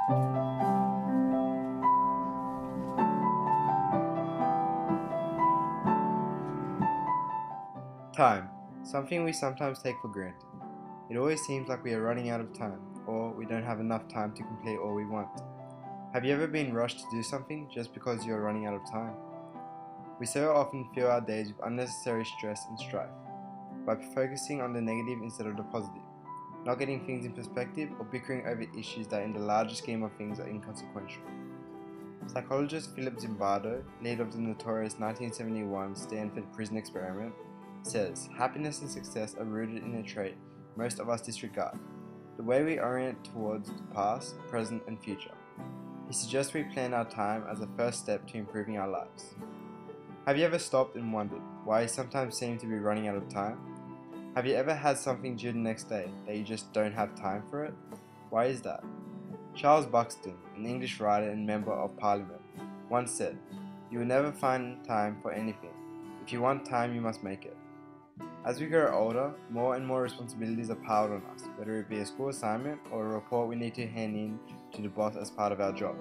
Time, something we sometimes take for granted. It always seems like we are running out of time, or we don't have enough time to complete all we want. Have you ever been rushed to do something just because you are running out of time? We so often fill our days with unnecessary stress and strife, by focusing on the negative instead of the positive, not getting things in perspective or bickering over issues that in the larger scheme of things are inconsequential. Psychologist Philip Zimbardo, lead of the notorious 1971 Stanford prison experiment, says happiness and success are rooted in a trait most of us disregard, the way we orient towards the past, present and future. He suggests we plan our time as a first step to improving our lives. Have you ever stopped and wondered why you sometimes seem to be running out of time? Have you ever had something due the next day that you just don't have time for it? Why is that? Charles Buxton, an English writer and member of Parliament, once said, "You will never find time for anything. If you want time, you must make it." As we grow older, more and more responsibilities are piled on us, whether it be a school assignment or a report we need to hand in to the boss as part of our job.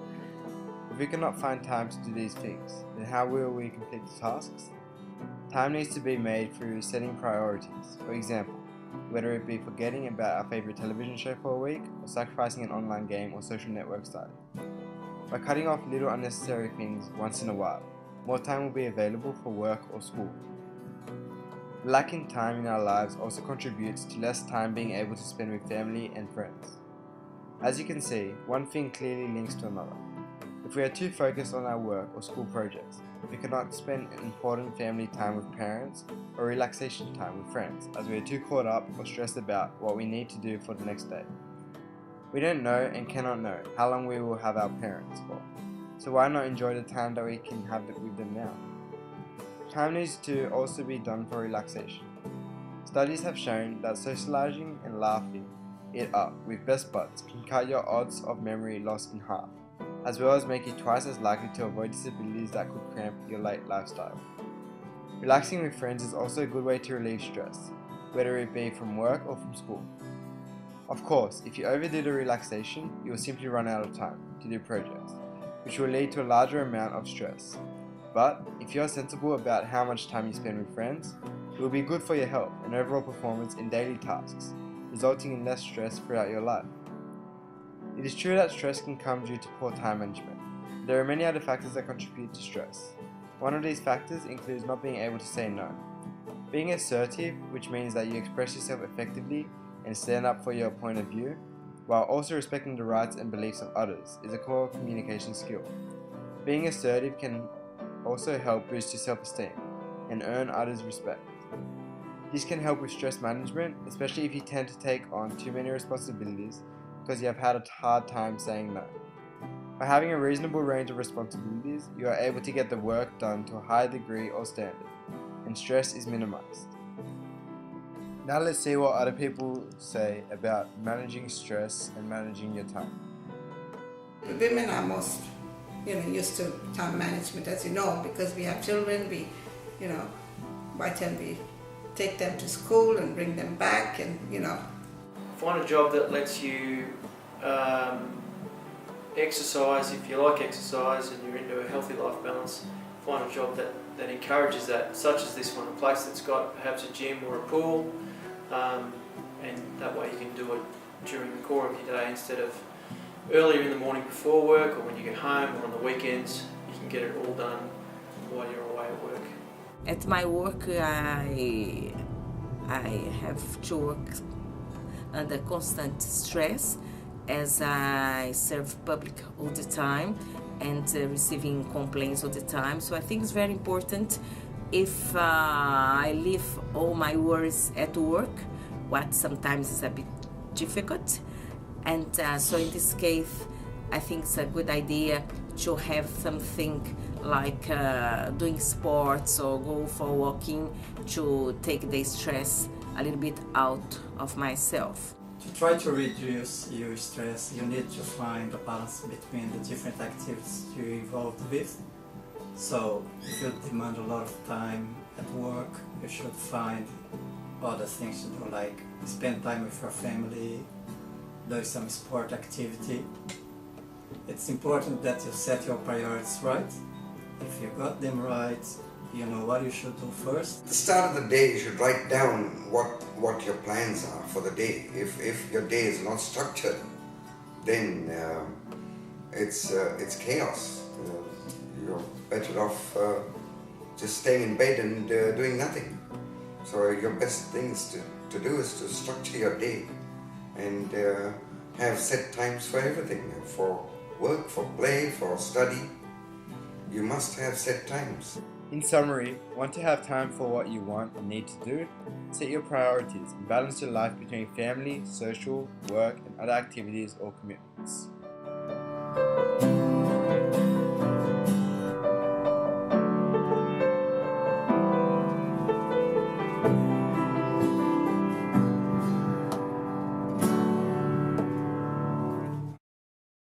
If we cannot find time to do these things, then how will we complete the tasks? Time needs to be made through setting priorities. For example, whether it be forgetting about our favorite television show for a week or sacrificing an online game or social network site. By cutting off little unnecessary things once in a while, more time will be available for work or school. Lacking time in our lives also contributes to less time being able to spend with family and friends. As you can see, one thing clearly links to another. If we are too focused on our work or school projects, we cannot spend important family time with parents or relaxation time with friends, as we are too caught up or stressed about what we need to do for the next day. We don't know and cannot know how long we will have our parents for, so why not enjoy the time that we can have with them now? Time needs to also be done for relaxation. Studies have shown that socializing and laughing it up with best buds can cut your odds of memory loss in half, as well as make you twice as likely to avoid disabilities that could cramp your late lifestyle. Relaxing with friends is also a good way to relieve stress, whether it be from work or from school. Of course, if you overdo the relaxation, you will simply run out of time to do projects, which will lead to a larger amount of stress. But if you are sensible about how much time you spend with friends, it will be good for your health and overall performance in daily tasks, resulting in less stress throughout your life. It is true that stress can come due to poor time management. There are many other factors that contribute to stress. One of these factors includes not being able to say no. Being assertive, which means that you express yourself effectively and stand up for your point of view, while also respecting the rights and beliefs of others, is a core communication skill. Being assertive can also help boost your self-esteem and earn others' respect. This can help with stress management, especially if you tend to take on too many responsibilities because you have had a hard time saying no. By having a reasonable range of responsibilities, you are able to get the work done to a high degree or standard, and stress is minimized. Now let's see what other people say about managing stress and managing your time. Women are most used to time management, as you know, because we have children. By the time we take them to school and bring them back, and Find a job that lets you exercise if you like exercise and you're into a healthy life balance. Find a job that encourages that, such as this one, a place that's got perhaps a gym or a pool, and that way you can do it during the core of your day instead of earlier in the morning before work, or when you get home, or on the weekends. You can get it all done while you're away at work. At my work, I have to work under constant stress, as I serve public all the time and receiving complaints all the time. So I think it's very important if I leave all my worries at work, what sometimes is a bit difficult. And so in this case, I think it's a good idea to have something like doing sports or go for walking to take the stress a little bit out of myself. To try to reduce your stress, you need to find a balance between the different activities you're involved with. So if you demand a lot of time at work, you should find other things to do, like spend time with your family, do some sport activity. It's important that you set your priorities right. If you got them right, you know what you should do first. At the start of the day, you should write down what your plans are for the day. If your day is not structured, then it's chaos. You're better off just staying in bed and doing nothing. So your best things to do is to structure your day and have set times for everything, for work, for play, for study. You must have set times. In summary, want to have time for what you want and need to do? Set your priorities and balance your life between family, social, work, and other activities or commitments.